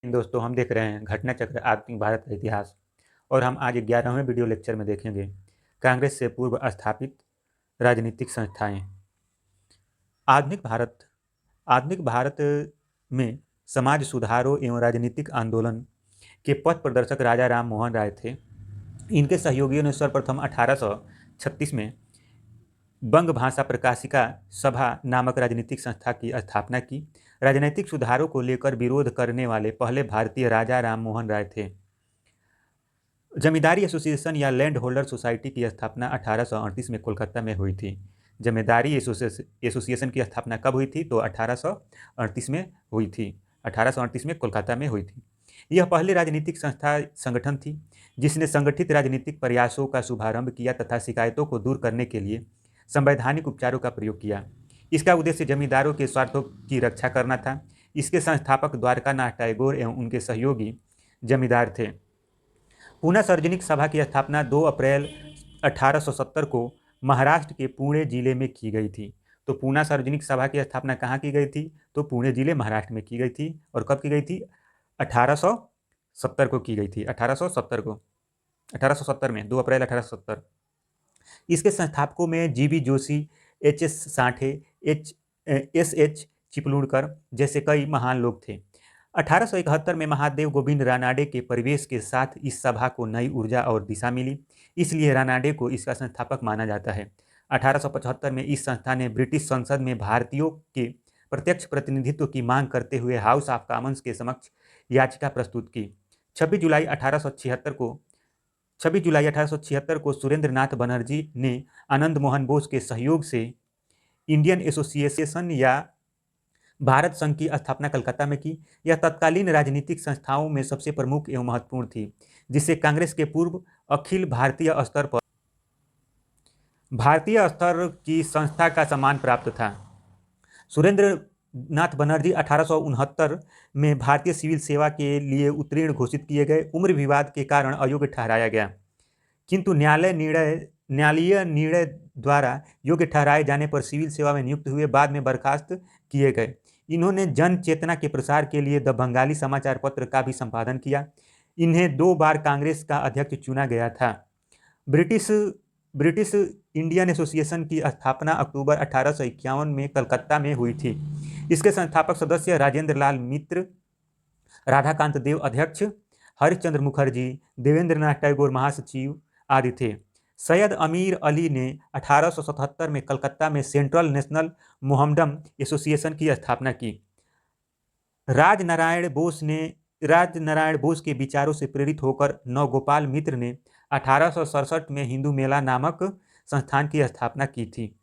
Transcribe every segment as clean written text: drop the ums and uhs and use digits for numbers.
दोस्तों, हम देख रहे हैं घटना चक्र आधुनिक भारत का इतिहास। और हम आज 11वें वीडियो लेक्चर में देखेंगे कांग्रेस से पूर्व स्थापित राजनीतिक संस्थाएं। आधुनिक भारत में समाज सुधारों एवं राजनीतिक आंदोलन के पथ प्रदर्शक राजा राम मोहन राय थे। इनके सहयोगियों ने सर्वप्रथम 1836 में बंग भाषा प्रकाशिका सभा नामक राजनीतिक संस्था की स्थापना की। राजनीतिक सुधारों को लेकर विरोध करने वाले पहले भारतीय राजा राम मोहन राय थे। जमींदारी एसोसिएशन या लैंड होल्डर सोसाइटी की स्थापना 1838 में कोलकाता में हुई थी। जमींदारी एसोसिएशन की स्थापना कब हुई थी? तो 1838 में हुई थी। 1838 में कोलकाता में हुई थी। यह पहली राजनीतिक संगठन थी जिसने संगठित राजनीतिक प्रयासों का शुभारंभ किया तथा शिकायतों को दूर करने के लिए संवैधानिक उपचारों का प्रयोग किया। इसका उद्देश्य जमींदारों के स्वार्थों की रक्षा करना था। इसके संस्थापक द्वारकानाथ टैगोर एवं उनके सहयोगी जमींदार थे। पूना सार्वजनिक सभा की स्थापना 2 अप्रैल 1870 को महाराष्ट्र के पुणे जिले में की गई थी। तो पूना सार्वजनिक सभा की स्थापना कहाँ की गई थी? तो पुणे जिले महाराष्ट्र में की गई थी। और कब की गई थी? 1870 को की गई थी। 1870 में 2 अप्रैल 1870। इसके संस्थापकों में GB Joshi, HS. Sathe, SH. Chiplunkar जैसे कई महान लोग थे। 1871 में महादेव गोविंद रानाडे के प्रवेश के साथ इस सभा को नई ऊर्जा और दिशा मिली, इसलिए रानाडे को इसका संस्थापक माना जाता है। 1875 में इस संस्था ने ब्रिटिश संसद में भारतीयों के प्रत्यक्ष प्रतिनिधित्व की मांग करते हुए हाउस ऑफ कॉमन्स के समक्ष याचिका प्रस्तुत की। 26 जुलाई 1876 को सुरेंद्र नाथ बनर्जी ने आनंद मोहन बोस के सहयोग से इंडियन एसोसिएशन या भारत संघ की स्थापना कलकत्ता में की। यह तत्कालीन राजनीतिक संस्थाओं में सबसे प्रमुख एवं महत्वपूर्ण थी, जिससे कांग्रेस के पूर्व अखिल भारतीय स्तर की संस्था का सम्मान प्राप्त था। सुरेंद्र नाथ बनर्जी 1869 में भारतीय सिविल सेवा के लिए उत्तीर्ण घोषित किए गए। उम्र विवाद के कारण अयोग्य ठहराया गया, किंतु न्यायालयीय निर्णय द्वारा योग्य ठहराए जाने पर सिविल सेवा में नियुक्त हुए। बाद में बर्खास्त किए गए। इन्होंने जन चेतना के प्रसार के लिए द बंगाली समाचार पत्र का भी संपादन किया। इन्हें 2 बार कांग्रेस का अध्यक्ष चुना गया था। ब्रिटिश इंडियन एसोसिएशन की स्थापना अक्टूबर 1851 में कलकत्ता में हुई थी। इसके संस्थापक सदस्य राजेंद्र लाल मित्र, राधाकांत देव अध्यक्ष, हरिश्चंद्र मुखर्जी, देवेंद्र नाथ टैगोर महासचिव आदि थे। सैयद अमीर अली ने 1877 में कलकत्ता में सेंट्रल नेशनल मोहम्मडन एसोसिएशन की स्थापना की। राजनारायण बोस के विचारों से प्रेरित होकर नवगोपाल मित्र ने 1867 में हिंदू मेला नामक संस्थान की स्थापना की थी।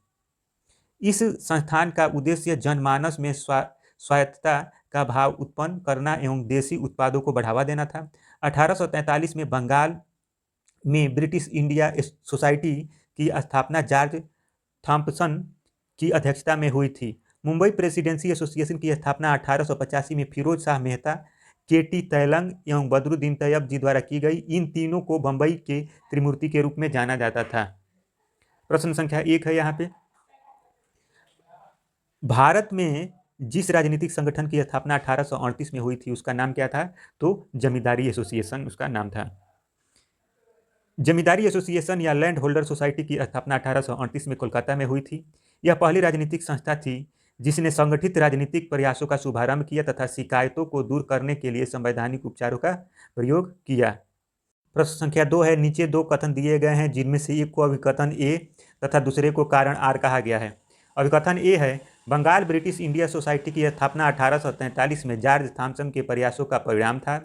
इस संस्थान का उद्देश्य जनमानस में स्वायत्तता का भाव उत्पन्न करना एवं देसी उत्पादों को बढ़ावा देना था। 1843 में बंगाल में ब्रिटिश इंडिया सोसाइटी की स्थापना जॉर्ज थॉम्पसन की अध्यक्षता में हुई थी। मुंबई प्रेसिडेंसी एसोसिएशन की स्थापना 1885 में फिरोज शाह मेहता, के.टी. तैलंग एवं बदरुद्दीन तैयब जी द्वारा की गई। इन तीनों को बंबई के त्रिमूर्ति के रूप में जाना जाता था। प्रश्न संख्या 1 है यहाँ पे, भारत में जिस राजनीतिक संगठन की स्थापना 1838 में हुई थी उसका नाम क्या था? तो जमींदारी एसोसिएशन उसका नाम था। जमींदारी एसोसिएशन या लैंड होल्डर सोसाइटी की स्थापना 1838 में कोलकाता में हुई थी। यह पहली राजनीतिक संस्था थी जिसने संगठित राजनीतिक प्रयासों का शुभारंभ किया तथा शिकायतों को दूर करने के लिए संवैधानिक उपचारों का प्रयोग किया। प्रश्न संख्या 2 है, नीचे 2 कथन दिए गए हैं जिनमें से एक को अभिकथन ए तथा दूसरे को कारण आर कहा गया है। अभिकथन ए है, बंगाल ब्रिटिश इंडिया सोसाइटी की स्थापना 1843 में जॉर्ज थॉम्पसन के प्रयासों का परिणाम था।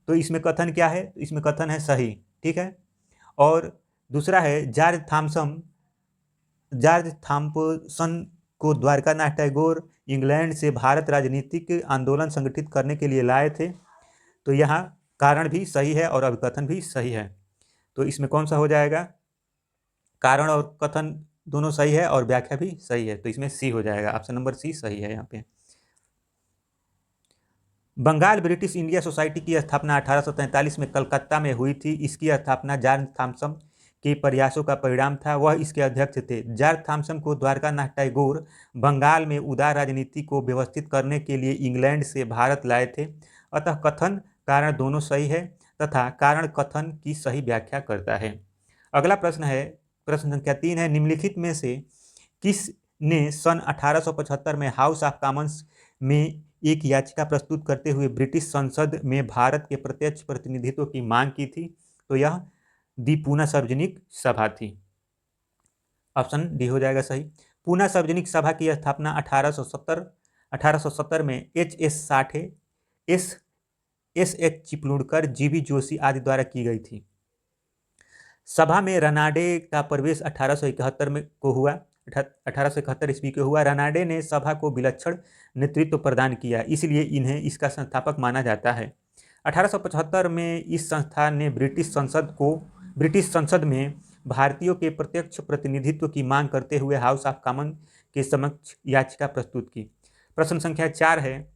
तो इसमें कथन क्या है? इसमें कथन है सही, ठीक है। और दूसरा है, जॉर्ज थॉम्पसन को द्वारकानाथ टैगोर इंग्लैंड से भारत राजनीतिक आंदोलन संगठित करने के लिए लाए थे। तो यहाँ कारण भी सही है और अभिकथन भी सही है। तो इसमें कौन सा हो जाएगा? कारण और कथन दोनों सही है और व्याख्या भी सही है, तो इसमें सी हो जाएगा। ऑप्शन नंबर सी सही है यहाँ पे। बंगाल ब्रिटिश इंडिया सोसाइटी की स्थापना 1843 में कलकत्ता में हुई थी। इसकी स्थापना जॉर्ज थॉम्पसन के प्रयासों का परिणाम था। वह इसके अध्यक्ष थे। जॉर्ज थॉम्पसन को द्वारकानाथ टैगोर बंगाल में उदार राजनीति को व्यवस्थित करने के लिए इंग्लैंड से भारत लाए थे। अतः कथन कारण दोनों सही है तथा कारण कथन की सही व्याख्या करता है। अगला प्रश्न है, प्रश्न संख्या 3 है, निम्नलिखित में से किस ने सन 1875 में हाउस ऑफ कॉमन्स में एक याचिका प्रस्तुत करते हुए ब्रिटिश संसद में भारत के प्रत्यक्ष प्रतिनिधित्व की मांग की थी? तो यह दी पूना सार्वजनिक सभा थी। ऑप्शन डी हो जाएगा सही। पूना सार्वजनिक सभा की स्थापना 1870 में HS. Sathe, SH. Chiplunkar, GB. Joshi आदि द्वारा की गई थी। सभा में रनाडे का प्रवेश 1871 में को हुआ 1871 ईस्वी को हुआ। रनाडे ने सभा को विलक्षण नेतृत्व प्रदान किया, इसलिए इन्हें इसका संस्थापक माना जाता है। 1875 में इस संस्था ने ब्रिटिश संसद में भारतीयों के प्रत्यक्ष प्रतिनिधित्व की मांग करते हुए हाउस ऑफ कॉमन के समक्ष याचिका प्रस्तुत की। प्रश्न संख्या 4 है,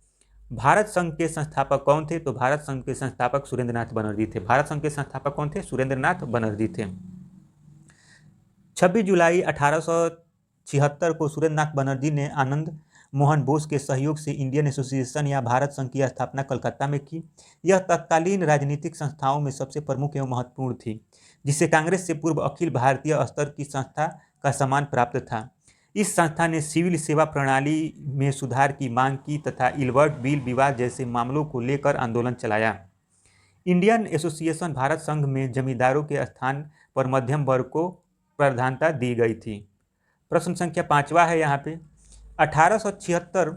भारत संघ के संस्थापक कौन थे? तो भारत संघ के संस्थापक सुरेंद्रनाथ बनर्जी थे। भारत संघ के संस्थापक कौन थे? सुरेंद्रनाथ बनर्जी थे। 26 जुलाई 1876 को सुरेंद्रनाथ बनर्जी ने आनंद मोहन बोस के सहयोग से इंडियन एसोसिएशन या भारत संघ की स्थापना कलकत्ता में की। यह तत्कालीन राजनीतिक संस्थाओं में सबसे प्रमुख एवं महत्वपूर्ण थी, जिसे कांग्रेस से पूर्व अखिल भारतीय स्तर की संस्था का सम्मान प्राप्त था। इस संस्था ने सिविल सेवा प्रणाली में सुधार की मांग की तथा इल्बर्ट बिल विवाद जैसे मामलों को लेकर आंदोलन चलाया। इंडियन एसोसिएशन भारत संघ में जमींदारों के स्थान पर मध्यम वर्ग को प्रधानता दी गई थी। प्रश्न संख्या 5वां है यहाँ पे, 1876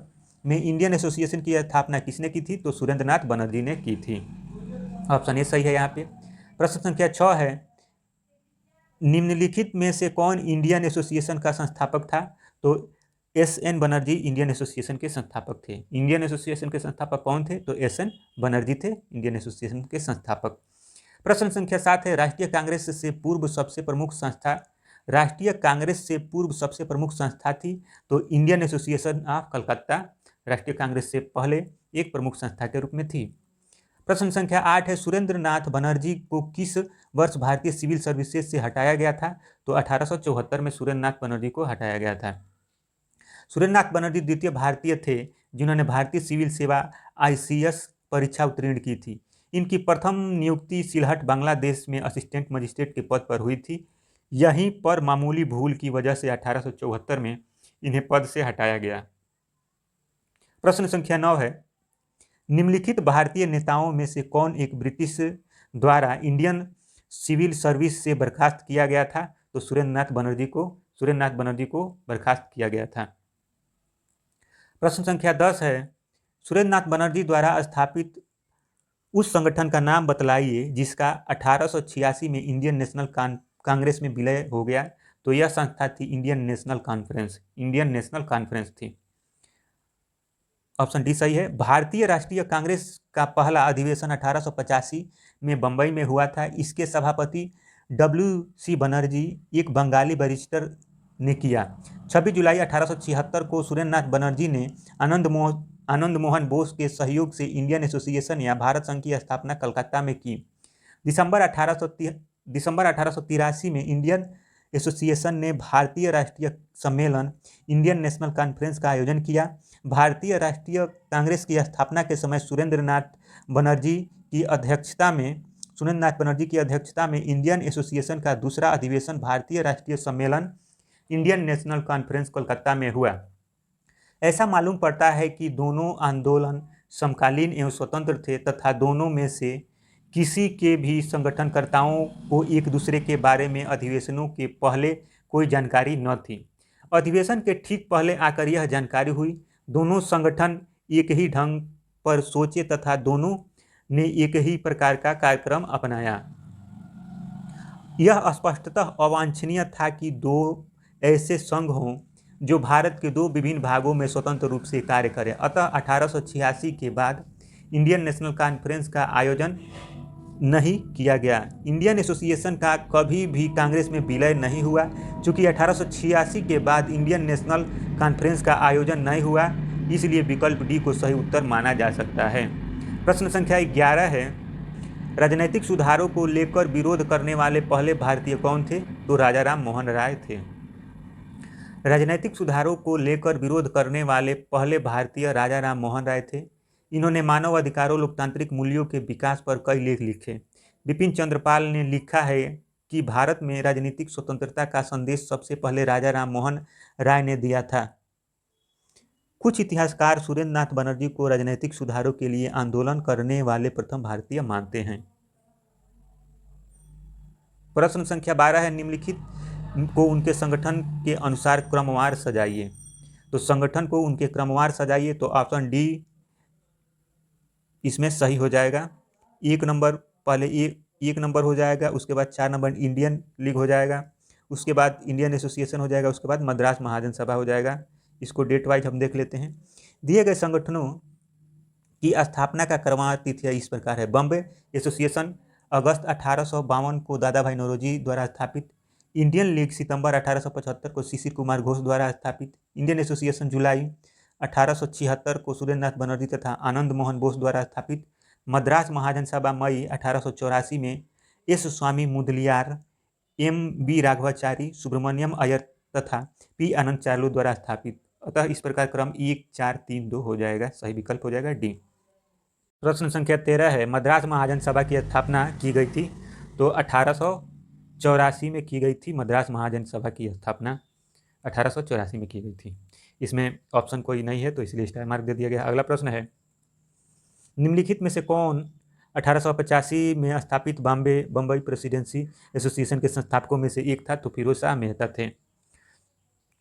में इंडियन एसोसिएशन की स्थापना किसने की थी? तो सुरेंद्रनाथ बनर्जी ने की थी। ऑप्शन ए सही है यहाँ पे। प्रश्न संख्या 6 है, निम्नलिखित में से कौन इंडियन एसोसिएशन का संस्थापक था? तो एस.एन. बनर्जी इंडियन एसोसिएशन के संस्थापक थे। इंडियन एसोसिएशन के संस्थापक कौन थे? तो एस.एन. बनर्जी थे इंडियन एसोसिएशन के संस्थापक। प्रश्न संख्या 7 है, राष्ट्रीय कांग्रेस से पूर्व सबसे प्रमुख संस्था थी? तो इंडियन एसोसिएशन ऑफ कलकत्ता राष्ट्रीय कांग्रेस से पहले एक प्रमुख संस्था के रूप में थी। प्रश्न संख्या 8 है, सुरेंद्रनाथ बनर्जी को किस वर्ष भारतीय सिविल सर्विसेज से हटाया गया था? तो 1874 में सुरेंद्रनाथ बनर्जी को हटाया गया था। सुरेंद्रनाथ बनर्जी द्वितीय भारतीय थे जिन्होंने भारतीय सिविल सेवा ICS परीक्षा उत्तीर्ण की थी। इनकी प्रथम नियुक्ति सिलहट बांग्लादेश में असिस्टेंट मजिस्ट्रेट के पद पर हुई थी। यहीं पर मामूली भूल की वजह से 1874 में इन्हें पद से हटाया गया। प्रश्न संख्या 9 है, निम्नलिखित भारतीय नेताओं में से कौन एक ब्रिटिश द्वारा इंडियन सिविल सर्विस से बर्खास्त किया गया था? तो सुरेंद्रनाथ बनर्जी को बर्खास्त किया गया था। प्रश्न संख्या 10 है, सुरेंद्रनाथ बनर्जी द्वारा स्थापित उस संगठन का नाम बतलाइए जिसका 1886 में इंडियन नेशनल कांग्रेस में विलय हो गया। तो यह संस्था थी इंडियन नेशनल कॉन्फ्रेंस थी। ऑप्शन डी सही है। भारतीय राष्ट्रीय कांग्रेस का पहला अधिवेशन 1885 में बंबई में हुआ था। इसके सभापति W.C. बनर्जी एक बंगाली बैरिस्टर ने किया। 26 जुलाई 1876 को सुरेंद्रनाथ बनर्जी ने आनंद मोहन बोस के सहयोग से इंडियन एसोसिएशन या भारत संघ की स्थापना कलकत्ता में की। दिसंबर 1883 में इंडियन एसोसिएशन ने भारतीय राष्ट्रीय सम्मेलन इंडियन नेशनल कॉन्फ्रेंस का आयोजन किया। भारतीय राष्ट्रीय कांग्रेस की स्थापना के समय सुरेंद्रनाथ बनर्जी की अध्यक्षता में इंडियन एसोसिएशन का दूसरा अधिवेशन भारतीय राष्ट्रीय सम्मेलन इंडियन नेशनल कॉन्फ्रेंस कोलकाता में हुआ। ऐसा मालूम पड़ता है कि दोनों आंदोलन समकालीन एवं स्वतंत्र थे तथा दोनों में से किसी के भी संगठनकर्ताओं को एक दूसरे के बारे में अधिवेशनों के पहले कोई जानकारी न थी। अधिवेशन के ठीक पहले आकर यह जानकारी हुई। दोनों संगठन एक ही ढंग पर सोचे तथा दोनों ने एक ही प्रकार का कार्यक्रम अपनाया। यह स्पष्टतः अवांछनीय था कि दो ऐसे संघ हों जो भारत के दो विभिन्न भागों में स्वतंत्र रूप से कार्य करें। अतः 1886 के बाद इंडियन नेशनल कॉन्फ्रेंस का आयोजन नहीं किया गया। इंडियन एसोसिएशन का कभी भी कांग्रेस में विलय नहीं हुआ। चूँकि 1886 के बाद इंडियन नेशनल कॉन्फ्रेंस का आयोजन नहीं हुआ, इसलिए विकल्प डी को सही उत्तर माना जा सकता है। प्रश्न संख्या 11 है, राजनीतिक सुधारों को लेकर विरोध करने वाले पहले भारतीय कौन थे? तो राजाराम मोहन राय थे। राजनीतिक सुधारों को लेकर विरोध करने वाले पहले भारतीय राजाराम मोहन राय थे। इन्होंने मानव अधिकारों, लोकतांत्रिक मूल्यों के विकास पर कई लेख लिखे। बिपिन चंद्र पाल ने लिखा है कि भारत में राजनीतिक स्वतंत्रता का संदेश सबसे पहले राजा राम मोहन राय ने दिया था। कुछ इतिहासकार सुरेंद्र नाथ बनर्जी को राजनीतिक सुधारों के लिए आंदोलन करने वाले प्रथम भारतीय मानते हैं। प्रश्न संख्या 12 है, निम्नलिखित को उनके संगठन के अनुसार क्रमवार सजाइए। तो संगठन को उनके क्रमवार सजाइए, तो ऑप्शन डी इसमें सही हो जाएगा। एक नंबर पहले एक नंबर हो जाएगा, उसके बाद 4 नंबर इंडियन लीग हो जाएगा, उसके बाद इंडियन एसोसिएशन हो जाएगा, उसके बाद मद्रास महाजन सभा हो जाएगा। इसको डेट वाइज हम देख लेते हैं। दिए गए संगठनों की स्थापना का क्रमवार तिथि इस प्रकार है। बॉम्बे एसोसिएशन अगस्त 1852 को दादा भाई नौरोजी द्वारा स्थापित। इंडियन लीग सितंबर 1875 को शिशिर कुमार घोष द्वारा स्थापित। इंडियन एसोसिएशन जुलाई 1876 को सुरेंद्र नाथ बनर्जी तथा आनंद मोहन बोस द्वारा स्थापित। मद्रास महाजन सभा मई 1884 में एस स्वामी मुदलियार, एम बी राघवाचारी, सुब्रमण्यम अय्यर तथा पी आनंद चार्लू द्वारा स्थापित। अतः इस प्रकार क्रम 1 4 3 2 हो जाएगा, सही विकल्प हो जाएगा डी। प्रश्न संख्या 13 है, मद्रास महाजन सभा की स्थापना की गई थी। तो 1884 में की गई थी। मद्रास महाजन सभा की स्थापना 1884 में की गई थी। इसमें ऑप्शन कोई नहीं है, तो इसलिए स्टार मार्क दे दिया गया। अगला प्रश्न है, निम्नलिखित में से कौन 1885 में स्थापित बम्बई प्रेसिडेंसी एसोसिएशन के संस्थापकों में से एक था? तो फिरोज शाह मेहता थे।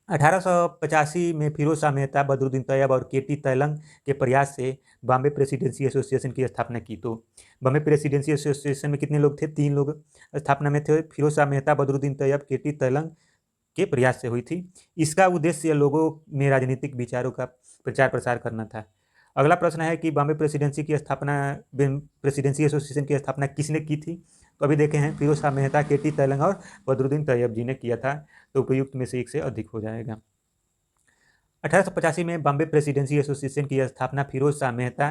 1885 में फिरोज शाह मेहता, बदरुद्दीन तैयब और के.टी. तैलंग के प्रयास से बॉम्बे प्रेसिडेंसी एसोसिएशन की स्थापना की। तो बॉम्बे प्रेसिडेंसी एसोसिएशन में कितने लोग थे? 3 लोग स्थापना में थे। फिरोज शाह मेहता, बदरुद्दीन तैयब, के.टी. तैलंग के प्रयास से हुई थी। इसका उद्देश्य लोगों में राजनीतिक विचारों का प्रचार प्रसार करना था। अगला प्रश्न है कि बॉम्बे प्रेसिडेंसी एसोसिएशन की स्थापना किसने की थी? तो अभी देखे हैं, फिरोज शाह मेहता, के.टी. तैलंग और बदरुद्दीन तैयब जी ने किया था। तो उपयुक्त में से एक से अधिक हो जाएगा। 1885 में बॉम्बे प्रेसिडेंसी एसोसिएशन की स्थापना फिरोज शाह मेहता,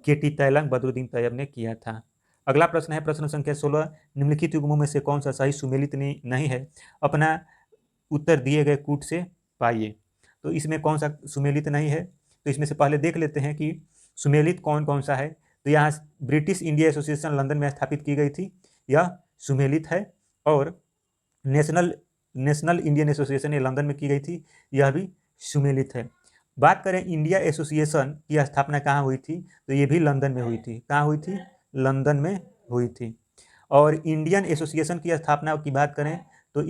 के.टी. तैलंग, बदरुद्दीन तैयब ने किया था। अगला प्रश्न है, प्रश्न संख्या 16, निम्नलिखित युग्मों में से कौन सा सही सुमेलित नहीं है? अपना उत्तर दिए गए कूट से पाइए। तो इसमें कौन सा सुमेलित नहीं है? तो इसमें से पहले देख लेते हैं कि सुमेलित कौन कौन सा है। तो यहाँ ब्रिटिश इंडिया एसोसिएशन लंदन में स्थापित की गई थी, यह सुमेलित है। और नेशनल इंडियन एसोसिएशन ये लंदन में की गई थी, यह भी सुमेलित है। बात करें इंडिया एसोसिएशन की स्थापना कहाँ हुई थी? तो ये भी लंदन में हुई थी। कहाँ हुई थी? लंदन में हुई थी। और इंडियन एसोसिएशन की स्थापना की बात करें तो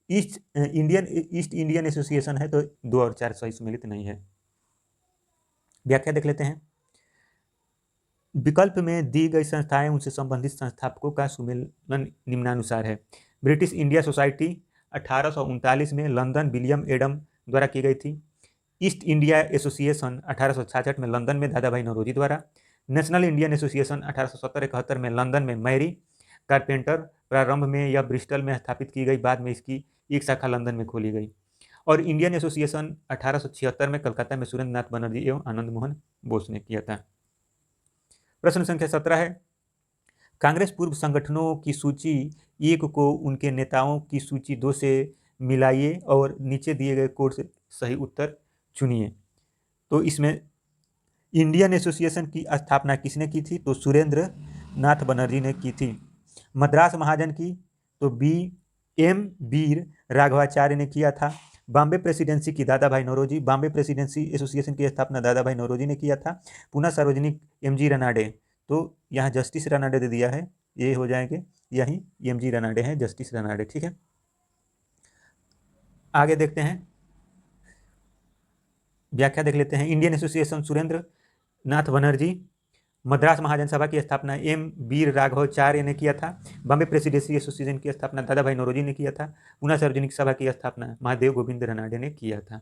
ईस्ट इंडियन एसोसिएशन है। तो 2 और 4 सही सुमेलित नहीं है। व्याख्या देख लेते हैं। विकल्प में दी गई संस्थाएं उनसे संबंधित संस्थापकों का सुमेलन निम्नानुसार है। ब्रिटिश इंडिया सोसाइटी 1839 में लंदन विलियम एडम द्वारा की गई थी। ईस्ट इंडिया एसोसिएशन 1866 में लंदन में दादा भाई नौरोजी द्वारा। नेशनल इंडियन एसोसिएशन 1870-71 में लंदन में मैरी कारपेंटर, प्रारंभ में यह ब्रिस्टल में स्थापित की गई, बाद में इसकी एक शाखा लंदन में खोली गई। और इंडियन एसोसिएशन 1876 में कलकत्ता में सुरेंद्र नाथ बनर्जी एवं आनंद मोहन बोस ने किया था। प्रश्न संख्या 17 है, कांग्रेस पूर्व संगठनों की सूची 1 को उनके नेताओं की सूची 2 से मिलाइए और नीचे दिए गए कोड से सही उत्तर चुनिए। तो इसमें इंडियन एसोसिएशन की स्थापना किसने की थी? तो सुरेंद्र नाथ बनर्जी ने की थी। मद्रास महाजन की तो एम वीर राघवाचार्य ने किया था। बॉम्बे प्रेसिडेंसी की दादा भाई नौरोजी, बॉम्बे प्रेसिडेंसी एसोसिएशन की स्थापना दादा भाई नौरोजी ने किया था। पुनः सार्वजनिक एम.जी. रनाडे, तो यहाँ जस्टिस रनाडे दे दिया है, ये हो जाएंगे, यही एम.जी. रनाडे हैं, जस्टिस रनाडे। ठीक है, आगे देखते हैं, व्याख्या देख लेते हैं। इंडियन एसोसिएशन सुरेंद्र नाथ बनर्जी। मद्रास महाजन सभा की स्थापना एम वीर राघवाचार्य ने किया था। बॉम्बे प्रेसिडेंसी एसोसिएशन की स्थापना दादा भाई नौरोजी ने किया था। पुनः सार्वजनिक सभा की स्थापना महादेव गोविंद रनाडे ने किया था।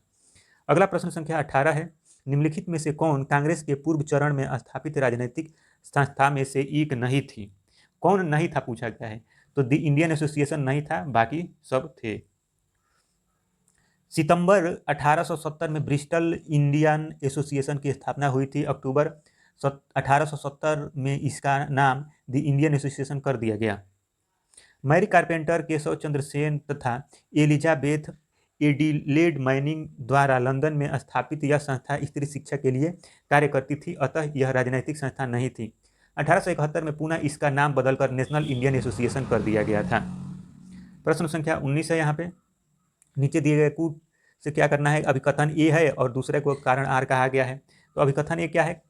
अगला प्रश्न संख्या 18 है, निम्नलिखित में से कौन कांग्रेस के पूर्व चरण में स्थापित राजनीतिक संस्था में से एक नहीं थी? कौन नहीं था पूछा गया है। तो द इंडियन एसोसिएशन नहीं था, बाकी सब थे। सितंबर 1870 में ब्रिस्टल इंडियन एसोसिएशन की स्थापना हुई थी। अक्टूबर 1870 में इसका नाम द इंडियन एसोसिएशन कर दिया गया। मैरी कारपेंटर, केशव चंद्र सेन तथा एलिजाबेथ एडिलेड मैनिंग द्वारा लंदन में स्थापित यह संस्था स्त्री शिक्षा के लिए कार्य करती थी, अतः यह राजनैतिक संस्था नहीं थी। 1871 में पुनः इसका नाम बदलकर नेशनल इंडियन एसोसिएशन कर दिया गया था। प्रश्न संख्या 19 है। यहाँ पे नीचे दिए गए कूट से क्या करना है? अभिकथन ए है और दूसरे को कारण आर कहा गया है। तो अभिकथन ए क्या है?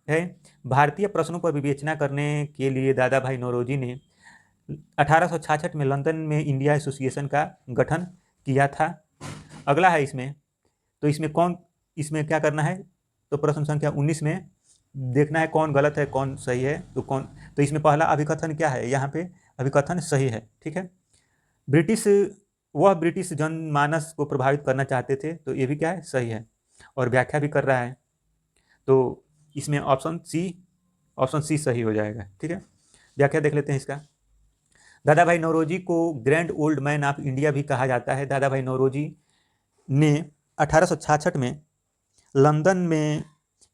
भारतीय प्रश्नों पर विवेचना करने के लिए दादा भाई नौरोजी ने 1866 में लंदन में इंडिया एसोसिएशन का गठन किया था। अगला है इसमें, तो इसमें क्या करना है? तो प्रश्न संख्या 19 में देखना है कौन गलत है कौन सही है। तो इसमें पहला अभिकथन क्या है? यहाँ पे अभिकथन सही है। ठीक है, ब्रिटिश जनमानस को प्रभावित करना चाहते थे, तो ये भी क्या है? सही है। और व्याख्या भी कर रहा है, तो इसमें ऑप्शन सी सही हो जाएगा। ठीक है, व्याख्या देख लेते हैं इसका। दादा भाई नौरोजी को grand old man of India भी कहा जाता है। दादा भाई नौरोजी ने 1866 में लंदन में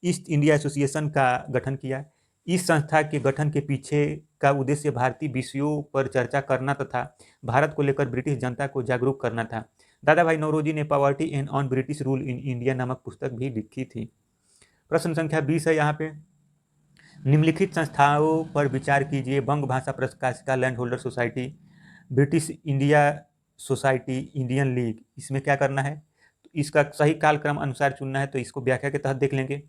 ईस्ट इंडिया एसोसिएशन का गठन किया। इस संस्था के गठन के पीछे का उद्देश्य भारतीय विषयों पर चर्चा करना तथा भारत को लेकर ब्रिटिश जनता को जागरूक करना था। दादा भाई नौरोजी ने poverty and on British rule in India नामक पुस्तक भी लिखी थी। प्रश्न संख्या 20 है। यहाँ पे निम्नलिखित संस्थाओं पर विचार कीजिए। Banga Bhasha Prakashika, land holder society, British India society, Indian league. इसमें क्या करना है? तो इसका सही कालक्रम अनुसार चुनना है, तो इसको व्याख्या के तहत देख लेंगे।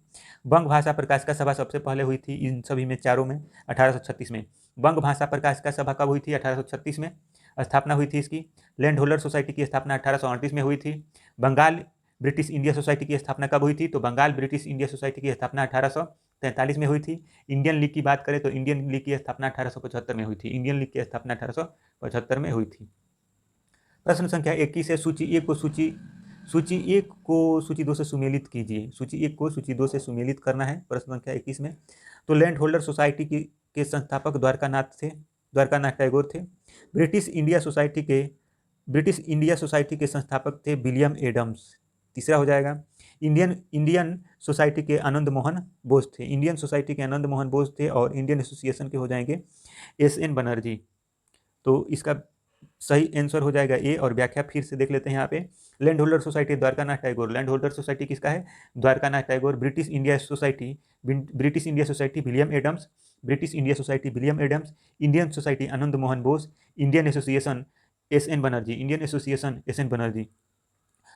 बंग भाषा प्रकाशिका सभा सबसे पहले हुई थी इन सभी में, चारों में 1836 में। बंग भाषा प्रकाशिका सभा कब हुई थी? 1836 में स्थापना हुई थी इसकी। लैंड होल्डर सोसाइटी की स्थापना 1838 में हुई थी। बंगाल ब्रिटिश इंडिया सोसाइटी की स्थापना कब हुई थी? तो बंगाल ब्रिटिश इंडिया सोसाइटी की स्थापना 1843 में हुई थी। इंडियन लीग की बात करें तो इंडियन लीग की स्थापना 1875 में हुई थी। इंडियन लीग की स्थापना 1875 में हुई थी। प्रश्न संख्या 21 है। सूची एक को सूची 2 से सुमेलित कीजिए। सूची 1 को सूची 2 से सुमेलित करना है प्रश्न संख्या 21 में। तो लैंड होल्डर सोसाइटी के संस्थापक द्वारकानाथ टैगोर थे। ब्रिटिश इंडिया सोसाइटी के संस्थापक थे विलियम एडम्स। तीसरा हो जाएगा। इंडियन सोसाइटी के आनंद मोहन बोस थे। इंडियन सोसाइटी के आनंद मोहन बोस थे और इंडियन एसोसिएशन के हो जाएंगे SN बनर्जी। तो इसका सही आंसर हो जाएगा ए। और व्याख्या फिर से देख लेते हैं यहाँ पे। Land holder society Dwarkanath Tagore. Land holder society किसका है? Dwarkanath Tagore. British India society William Adams. Indian society Anand Mohan Bose. Indian association SN Banerjee.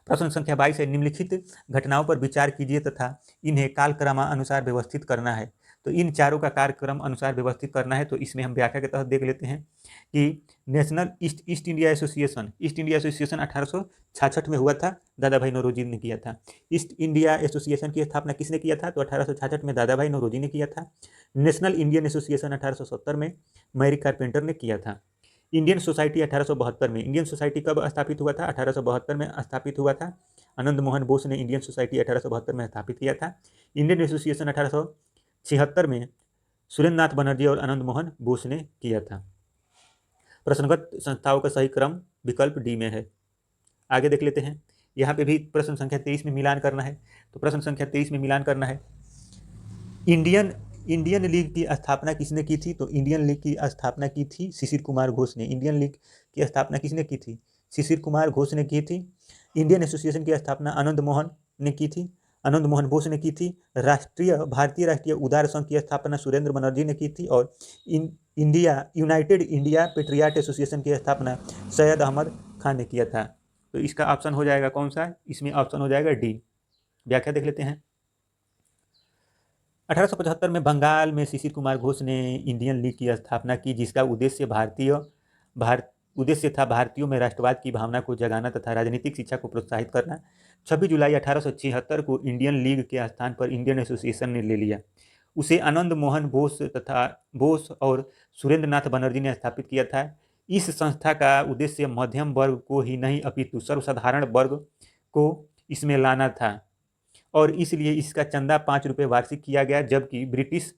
प्रश्न संख्या 22 है। निम्नलिखित घटनाओं पर विचार कीजिए तथा इन्हें कालक्रमानुसार व्यवस्थित करना है। तो इन चारों का कार्यक्रम अनुसार व्यवस्थित करना है, तो इसमें हम व्याख्या के तहत देख लेते हैं कि नेशनल ईस्ट इंडिया एसोसिएशन 1866 में हुआ था, दादा भाई नौरोजी ने किया था। ईस्ट इंडिया एसोसिएशन की स्थापना किसने किया था? तो 1866 में दादा भाई नौरोजी ने किया था। नेशनल इंडियन एसोसिएशन 1870 में मैरी कारपेंटर ने किया था। इंडियन सोसाइटी 1872 में। इंडियन सोसाइटी कब स्थापित हुआ था? 1872 में स्थापित हुआ था। आनंद मोहन बोस ने इंडियन सोसाइटी 1872 में स्थापित किया था। इंडियन एसोसिएशन 1876 में सुरेंद्र नाथ बनर्जी और आनंद मोहन बोस ने किया था। प्रश्नगत संस्थाओं का सही क्रम विकल्प डी में है। आगे देख लेते हैं। यहाँ पे भी प्रश्न संख्या 23 में मिलान करना है। तो प्रश्न संख्या 23 में मिलान करना है। इंडियन लीग की स्थापना किसने की थी? तो इंडियन लीग की स्थापना की थी शिशिर कुमार घोष ने। इंडियन लीग की स्थापना किसने की थी? शिशिर कुमार घोष ने की थी। इंडियन एसोसिएशन की स्थापना आनंद मोहन बोस ने की थी। भारतीय राष्ट्रीय उदार संघ की स्थापना सुरेंद्र बनर्जी ने की थी। और यूनाइटेड इंडिया पेट्रियाट एसोसिएशन की स्थापना सैयद अहमद खान ने किया था। तो इसका ऑप्शन हो जाएगा कौन सा? इसमें ऑप्शन हो जाएगा डी। व्याख्या देख लेते हैं। 1875 में बंगाल में शिशिर कुमार घोष ने इंडियन लीग की स्थापना की, जिसका उद्देश्य था भारतीयों में राष्ट्रवाद की भावना को जगाना तथा राजनीतिक शिक्षा को प्रोत्साहित करना। 26 जुलाई 1876 को इंडियन लीग के स्थान पर इंडियन एसोसिएशन ने ले लिया। उसे आनंद मोहन बोस और सुरेंद्र नाथ बनर्जी ने स्थापित किया था। इस संस्था का उद्देश्य मध्यम वर्ग को ही नहीं अपितु सर्वसाधारण वर्ग को इसमें लाना था और इसलिए इसका चंदा 5 रुपये वार्षिक किया गया, जबकि ब्रिटिश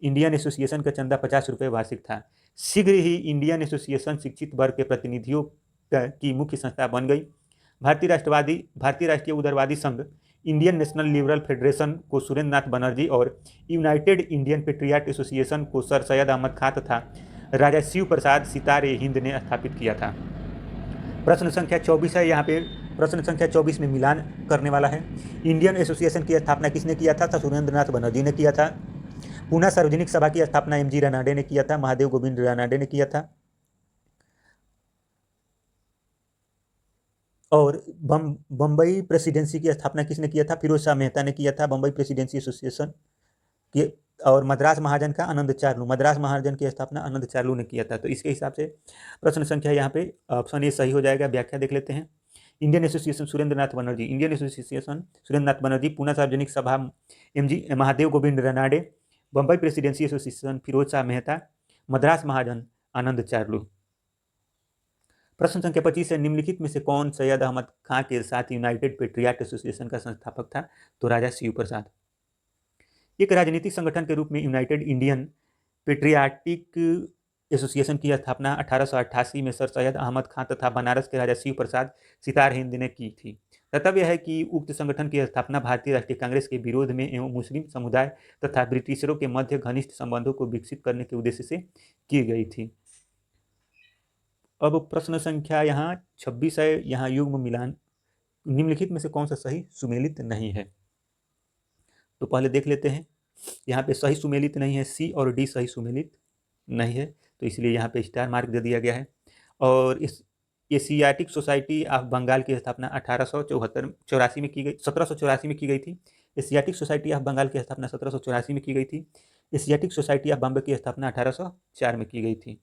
इंडियन एसोसिएशन का चंदा 50 रुपये वार्षिक था। शीघ्र ही इंडियन एसोसिएशन शिक्षित वर्ग के प्रतिनिधियों की मुख्य संस्था बन गई। भारतीय राष्ट्रीय उदारवादी संघ इंडियन नेशनल लिबरल फेडरेशन को सुरेंद्र नाथ बनर्जी और यूनाइटेड इंडियन पेट्रियाट एसोसिएशन को सर सैयद अहमद खान तथा राजा शिव प्रसाद सितारे हिंद ने स्थापित किया था। प्रश्न संख्या 24 है। यहाँ पे प्रश्न संख्या 24 में मिलान करने वाला है। इंडियन एसोसिएशन की स्थापना किसने किया था? सुरेंद्रनाथ बनर्जी ने किया था। पूना सार्वजनिक सभा की स्थापना एमजी रानाडे ने किया था। महादेव गोविंद रानाडे ने किया था। और बम्बई प्रेसिडेंसी की स्थापना किसने किया था? फिरोज शाह मेहता ने किया था। बम्बई प्रेसिडेंसी एसोसिएशन की और मद्रास महाजन का आनंद चार्लू, मद्रास महाजन की स्थापना आनंद चार्लू ने किया था। तो इसके हिसाब से प्रश्न संख्या यहाँ पे ऑप्शन ए सही हो जाएगा। व्याख्या देख लेते हैं। Indian association Surendranath Banerjee, Indian association Surendranath Banerjee, Poona Sarvajanik Sabha MG Mahadev Govind Ranade, Bombay presidency association Firoz Shah Mehta, Madras Mahajan Anand Charlu. प्रश्न संख्या 25 है, निम्नलिखित में से कौन सैयद अहमद खां के साथ यूनाइटेड पेट्रियाट एसोसिएशन का संस्थापक था? तो राजा शिव प्रसाद। एक राजनीतिक संगठन के रूप में यूनाइटेड इंडियन पेट्रियाटिक एसोसिएशन की स्थापना 1888 में सर सैयद अहमद खां तथा बनारस के राजा शिव प्रसाद सितार हिंद ने की थी। कर्तव्य है कि उक्त संगठन की स्थापना भारतीय राष्ट्रीय कांग्रेस के विरोध में एवं मुस्लिम समुदाय तथा ब्रिटिशरों के मध्य घनिष्ठ संबंधों को विकसित करने के उद्देश्य से की गई थी। अब प्रश्न संख्या यहाँ 26 है। यहाँ युग्म मिलान, निम्नलिखित में से कौन सा सही सुमेलित नहीं है? तो पहले देख लेते हैं। यहाँ पे सही सुमेलित नहीं है, सी और डी सही सुमेलित नहीं है, तो इसलिए यहाँ पे स्टार मार्क दे दिया गया है। और इस एशियाटिक सोसाइटी ऑफ बंगाल की स्थापना 1884 में की गई, 1784 में की गई थी। एशियाटिक सोसाइटी ऑफ बंगाल की स्थापना 1784 में की गई थी। एशियाटिक सोसाइटी ऑफ बॉम्बे की स्थापना 1804 में की गई थी।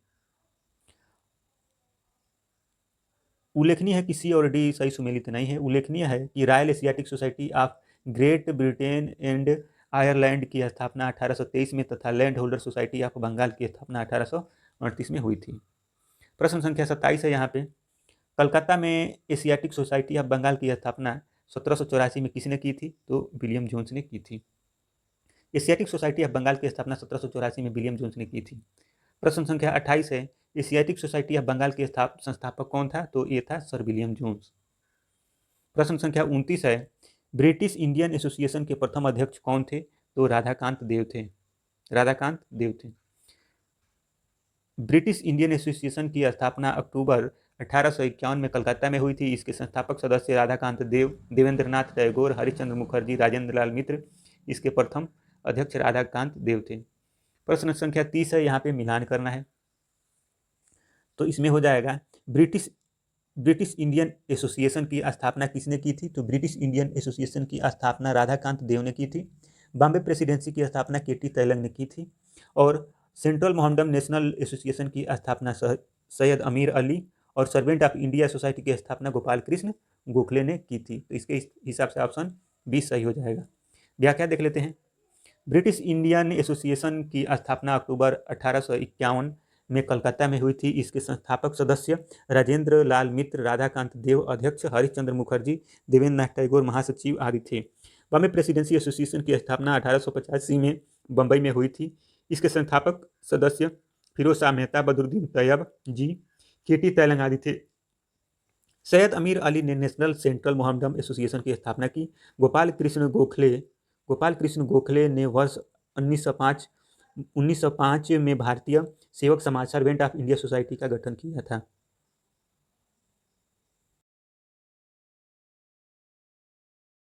उल्लेखनीय है कि सी और डी सही सुमेलित नहीं है। उल्लेखनीय है कि Royal Asiatic Society of Great Britain and Ireland की स्थापना 1823 में तथा Land holder Society of Bengal की स्थापना 1838 में हुई थी। प्रश्न संख्या 27 है। यहाँ पे कलकत्ता में एशियाटिक सोसाइटी ऑफ बंगाल की स्थापना 1784 में किसने की थी? तो विलियम जोन्स ने की थी। एशियाटिक सोसाइटी ऑफ बंगाल की स्थापना 1784 में विलियम जोन्स ने की थी। प्रश्न संख्या 28 है। एशियाटिक सोसाइटी ऑफ बंगाल के संस्थापक कौन था? तो ये था सर विलियम जोन्स। प्रश्न संख्या 29 है। ब्रिटिश इंडियन एसोसिएशन के प्रथम अध्यक्ष कौन थे? तो राधाकांत देव थे। राधाकांत देव थे। ब्रिटिश इंडियन एसोसिएशन की स्थापना अक्टूबर 1851 में कलकत्ता में हुई थी। इसके संस्थापक सदस्य राधाकांत देव, देवेंद्रनाथ टैगोर, हरिश्चंद्र मुखर्जी, राजेंद्र लाल मित्र। इसके प्रथम अध्यक्ष राधाकांत देव थे। प्रश्न संख्या 30 है। यहाँ पे मिलान करना है, तो इसमें हो जाएगा ब्रिटिश इंडियन एसोसिएशन की स्थापना किसने की थी? तो ब्रिटिश इंडियन एसोसिएशन की स्थापना राधाकांत देव ने की थी। बॉम्बे प्रेसिडेंसी की स्थापना केटी तैलंग ने की थी। और सेंट्रल मोहम्मडन नेशनल एसोसिएशन की स्थापना सैयद अमीर अली और सर्वेंट ऑफ इंडिया सोसाइटी की स्थापना गोपाल कृष्ण गोखले ने की थी। तो इसके हिसाब से ऑप्शन 20 सही हो जाएगा। व्याख्या देख लेते हैं। ब्रिटिश इंडियन एसोसिएशन की स्थापना अक्टूबर 1851 में कलकत्ता में हुई थी। इसके संस्थापक सदस्य राजेंद्र लाल मित्र, राधाकांत देव, अध्यक्ष हरिश्चंद्र मुखर्जी, देवेंद्र नाथ टैगोर महासचिव आदि थे। बॉम्बे प्रेसिडेंसी एसोसिएशन की स्थापना 1885 में बम्बई में हुई थी। इसके संस्थापक सदस्य फिरोज शाह मेहता, बदरुद्दीन तैयब जी, केटी तैलंग आदि थे। सैयद अमीर अली ने नेशनल सेंट्रल मोहम्मडन एसोसिएशन की स्थापना की। गोपाल कृष्ण गोखले ने वर्ष 1905 में भारतीय सेवक समाज सर्वेंट ऑफ इंडिया सोसाइटी का गठन किया था।